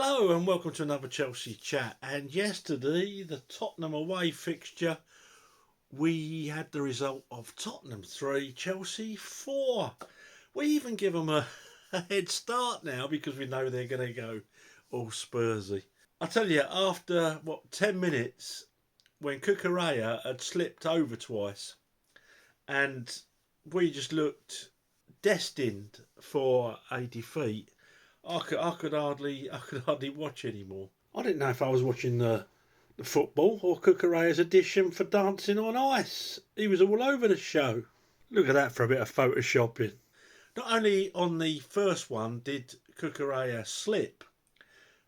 Hello and welcome to another Chelsea chat. And yesterday, the Tottenham away fixture, we had the result of Tottenham 3, Chelsea 4. We even give them a head start now because we know they're going to go all Spursy. I tell you, after 10 minutes, when Cucurella had slipped over twice and we just looked destined for a defeat, I could hardly watch anymore. I didn't know if I was watching the football or Cucurella's audition for Dancing on Ice. He was all over the show. Look at that for a bit of photoshopping. Not only on the first one did Cucurella slip,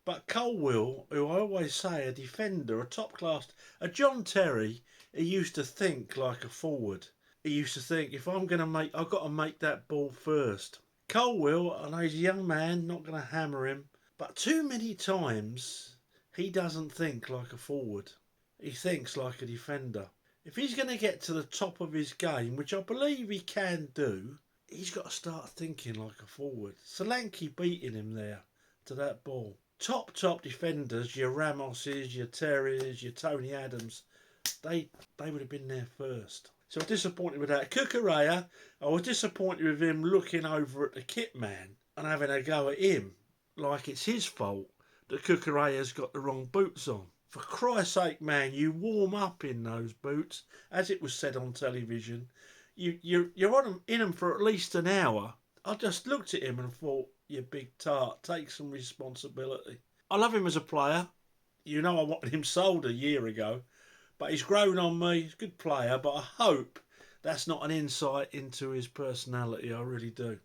but Colwill, who I always say a defender, a top class, a John Terry, he used to think like a forward. He used to think, if I've got to make that ball first. Colwill, I know he's a young man, not going to hammer him, but too many times he doesn't think like a forward. He thinks like a defender. If he's going to get to the top of his game, which I believe he can do, he's got to start thinking like a forward. Solanke beating him there to that ball. Top defenders, your Ramoses, your Terrys, your Tony Adams, they would have been there first. So I'm disappointed with that. Cucurella, I was disappointed with him looking over at the kit man and having a go at him like it's his fault that Cucurella's got the wrong boots on. For Christ's sake, man, you warm up in those boots, as it was said on television. You're in them for at least an hour. I just looked at him and thought, you big tart, take some responsibility. I love him as a player. You know I wanted him sold a year ago. But he's grown on me. He's a good player, but I hope that's not an insight into his personality. I really do.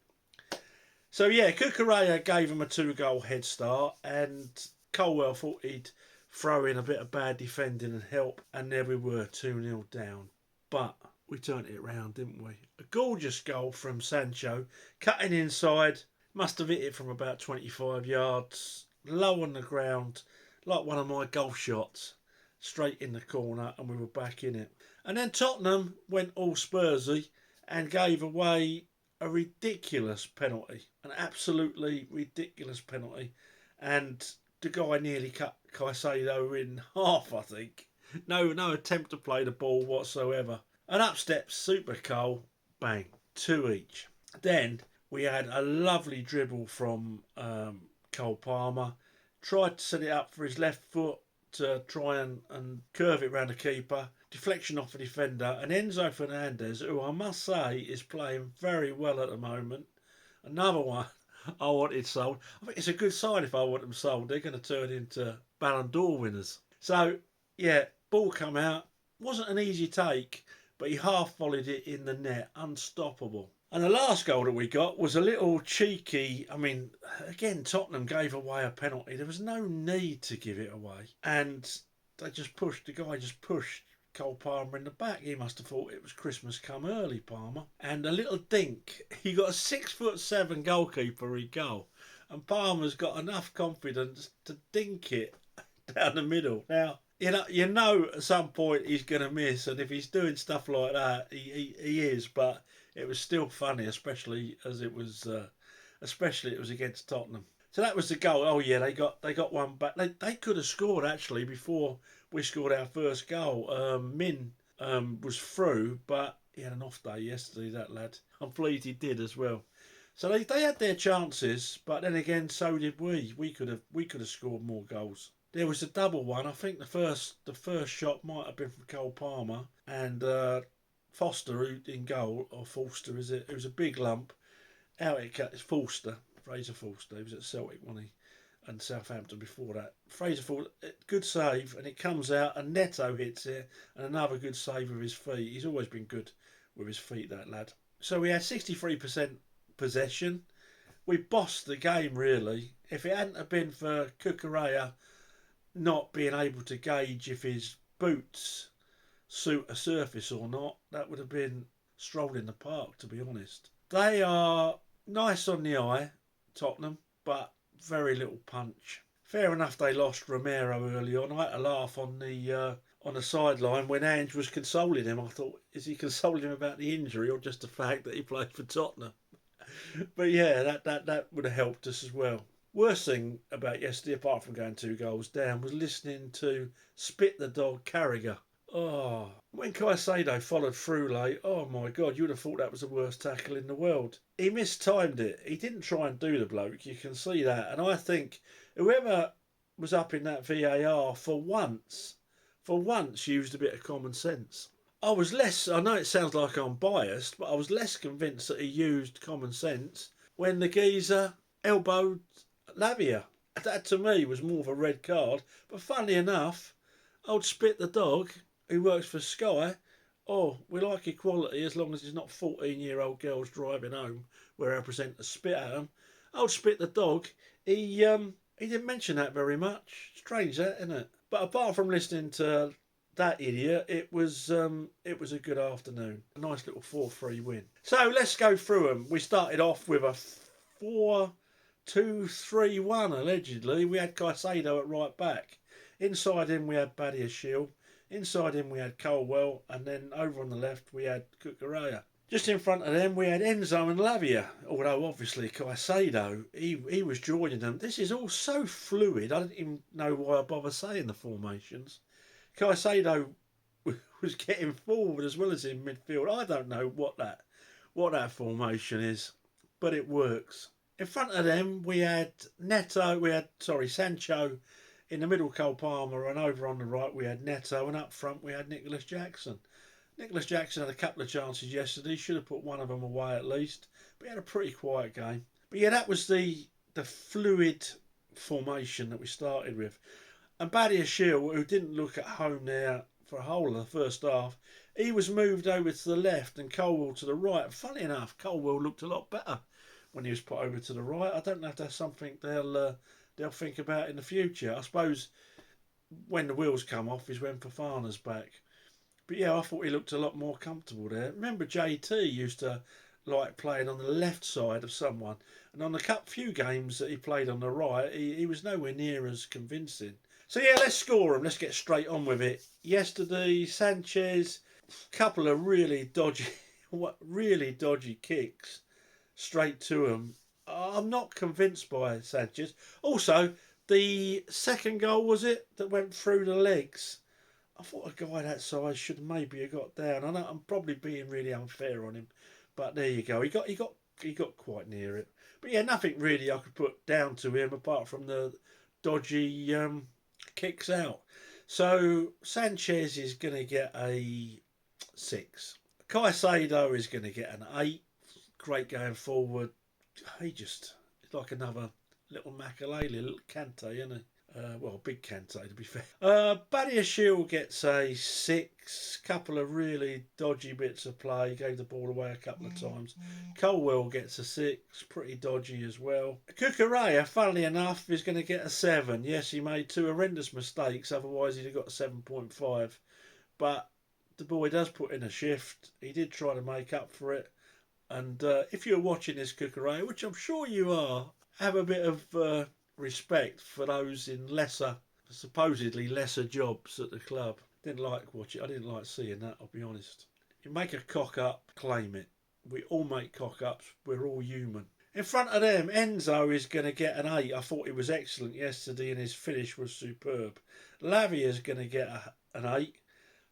So, yeah, Cucurella gave him a 2-goal head start, and Colwill thought he'd throw in a bit of bad defending and help, and there we were, 2-0 down. But we turned it around, didn't we? A gorgeous goal from Sancho, cutting inside, must have hit it from about 25 yards, low on the ground, like one of my golf shots. Straight in the corner, and we were back in it. And then Tottenham went all Spursy and gave away a ridiculous penalty, an absolutely ridiculous penalty, and the guy nearly cut Caicedo in half, I think. No attempt to play the ball whatsoever. And up steps Super Cole, bang, 2 each. Then we had a lovely dribble from Cole Palmer, tried to set it up for his left foot, to try and curve it round the keeper. Deflection off a defender. And Enzo Fernandez, who I must say is playing very well at the moment. Another one I wanted sold. I think it's a good sign if I want them sold. They're going to turn into Ballon d'Or winners. So, yeah, ball come out. Wasn't an easy take, but he half volleyed it in the net. Unstoppable. And the last goal that we got was a little cheeky. I mean, again, Tottenham gave away a penalty. There was no need to give it away. And the guy just pushed Cole Palmer in the back. He must have thought it was Christmas come early, Palmer. And a little dink. He got a 6'7" goalkeeper in goal. And Palmer's got enough confidence to dink it down the middle. Now, you know at some point he's going to miss. And if he's doing stuff like that, he is. But it was still funny, especially it was against Tottenham. So that was the goal. Oh yeah, they got one back. They could have scored actually before we scored our first goal. Min was through, but he had an off day yesterday, that lad. I'm pleased he did as well. So they had their chances, but then again, so did we. We could have scored more goals. There was a double one. I think the first shot might have been from Cole Palmer and Foster in goal, or Forster is it? It was a big lump. Out it cut. It's Forster, Fraser Forster. He was at Celtic, wasn't he? And Southampton before that. Fraser Forster, good save, and it comes out, and Neto hits it, and another good save with his feet. He's always been good with his feet, that lad. So we had 63% possession. We bossed the game, really. If it hadn't have been for Cucurella not being able to gauge if his boots suit a surface or not, that would have been strolled in the park, to be honest. They are nice on the eye, Tottenham, but very little punch. Fair enough they lost Romero early on. I had a laugh on the sideline when Ange was consoling him. I thought, is he consoling him about the injury or just the fact that he played for Tottenham? But yeah, that would have helped us as well. Worst thing about yesterday, apart from going 2 goals down, was listening to Spit the Dog Carragher. Oh, when Caicedo followed through late, oh my God, you would have thought that was the worst tackle in the world. He mistimed it. He didn't try and do the bloke, you can see that. And I think whoever was up in that VAR for once used a bit of common sense. I know it sounds like I'm biased, but I was less convinced that he used common sense when the geezer elbowed Lavia. That to me was more of a red card. But funnily enough, old Spit the Dog, who works for Sky, oh, we like equality as long as it's not 14-year-old girls driving home where our presenters spit at them. Old Spit the Dog, he didn't mention that very much. Strange that, isn't it? But apart from listening to that idiot, it was a good afternoon. A nice little 4-3 win. So let's go through them. We started off with a 4-2-3-1 allegedly. We had Caicedo at right back. Inside him we had Badiashile. Inside him we had Colwell, and then over on the left we had Cucurella. Just in front of them we had Enzo and Lavia, although obviously Caicedo, he was joining them. This is all so fluid, I didn't even know why I bother saying the formations. Caicedo was getting forward as well as in midfield. I don't know what that formation is, but it works. In front of them we had Sancho. In the middle, Cole Palmer, and over on the right we had Neto, and up front we had Nicholas Jackson. Nicholas Jackson had a couple of chances yesterday, should have put one of them away at least, but he had a pretty quiet game. But yeah, that was the fluid formation that we started with. And Badiashile, who didn't look at home there for a whole of the first half, he was moved over to the left and Colwell to the right. And funny enough, Colwell looked a lot better when he was put over to the right. I don't know if that's something they'll think about in the future. I suppose when the wheels come off is when Fofana's back. But yeah, I thought he looked a lot more comfortable there. Remember JT used to like playing on the left side of someone, and on the few games that he played on the right, he was nowhere near as convincing. So yeah, let's score him. Let's get straight on with it. Yesterday, Sanchez, couple of really dodgy kicks straight to him. I'm not convinced by Sanchez. Also, the second goal, was it, that went through the legs? I thought a guy that size should maybe have got down. I know I'm probably being really unfair on him, but there you go. He got quite near it. But yeah, nothing really I could put down to him apart from the dodgy kicks out. So Sanchez is going to get a 6. Caicedo is going to get an 8. Great going forward. It's like another little Makalele, little Kante, isn't he? Big Kante to be fair. Badiashile gets a 6. Couple of really dodgy bits of play. Gave the ball away a couple of times. Colwell gets a 6. Pretty dodgy as well. Cucurella, funnily enough, is going to get a 7. Yes, he made 2 horrendous mistakes. Otherwise, he'd have got a 7.5. But the boy does put in a shift. He did try to make up for it. And if you're watching this, Cucurella, which I'm sure you are, have a bit of respect for those in supposedly lesser jobs at the club. I didn't like seeing that, I'll be honest. You make a cock up, claim it. We all make cock ups, we're all human. In front of them, Enzo is going to get an 8. I thought he was excellent yesterday and his finish was superb. Lavia's going to get an 8.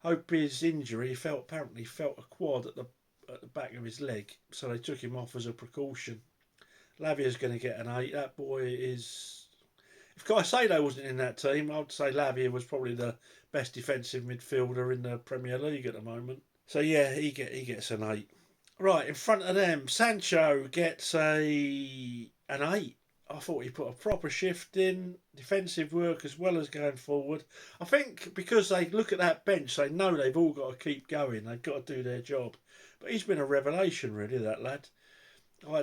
Hope his injury, apparently felt a quad at the back of his leg, so they took him off as a precaution. Lavia's going to get an 8. That boy is... If Caicedo wasn't in that team, I'd say Lavia was probably the best defensive midfielder in the Premier League at the moment. So yeah, he gets an 8. Right, in front of them, Sancho gets an 8. I thought he put a proper shift in, defensive work as well as going forward. I think because they look at that bench, they know they've all got to keep going. They've got to do their job. But he's been a revelation, really, that lad. I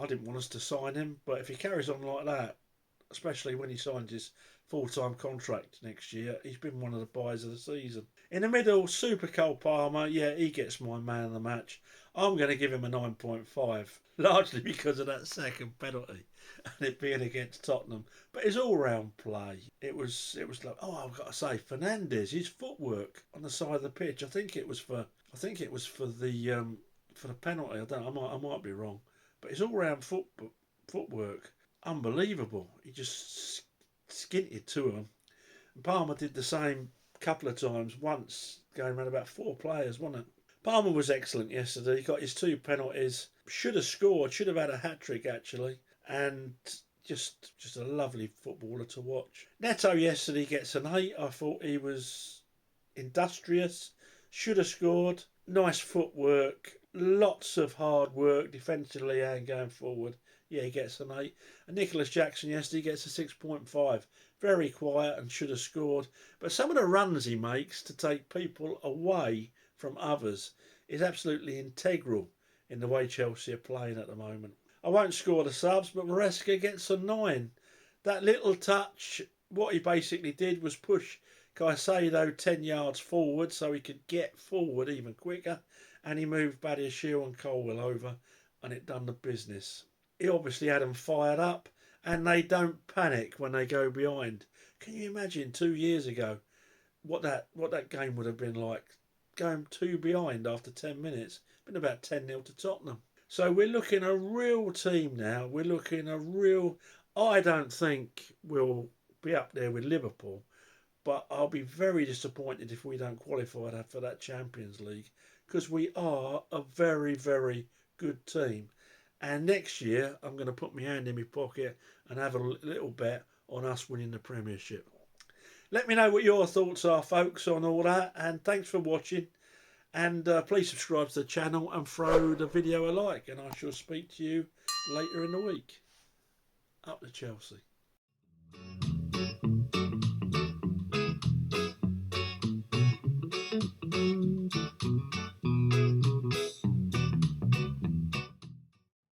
didn't want us to sign him, but if he carries on like that, especially when he signs his full-time contract next year, he's been one of the buys of the season. In the middle, Super Cole Palmer, yeah, he gets my man of the match. I'm going to give him a 9.5, largely because of that second penalty and it being against Tottenham. But his all-round play, it was like, I've got to say, Fernandes, his footwork on the side of the pitch. I think it was for the penalty. I might be wrong, but his all-round footwork unbelievable. He just skinted to them. And Palmer did the same couple of times, once going around about 4 players, wasn't it? Palmer was excellent yesterday. He got his 2 penalties. Should have scored. Should have had a hat trick actually. And just a lovely footballer to watch. Neto yesterday gets an 8. I thought he was industrious. Should have scored. Nice footwork. Lots of hard work defensively and going forward. Yeah, he gets an 8. And Nicholas Jackson yesterday gets a 6.5. Very quiet and should have scored. But some of the runs he makes to take people away from others is absolutely integral in the way Chelsea are playing at the moment. I won't score the subs, but Maresca gets a 9. That little touch, what he basically did was push Caicedo 10 yards forward so he could get forward even quicker, and he moved Badiashile and Colwell over, and it done the business. He obviously had them fired up, and they don't panic when they go behind. Can you imagine 2 years ago what that game would have been like? Going 2 behind after 10 minutes. Been about 10-0 to Tottenham. So we're looking a real team now. We're looking a real... I don't think we'll be up there with Liverpool, but I'll be very disappointed if we don't qualify for that Champions League, because we are a very, very good team. And next year, I'm going to put my hand in my pocket and have a little bet on us winning the Premiership. Let me know what your thoughts are, folks, on all that. And thanks for watching. And please subscribe to the channel and throw the video a like. And I shall speak to you later in the week. Up to Chelsea.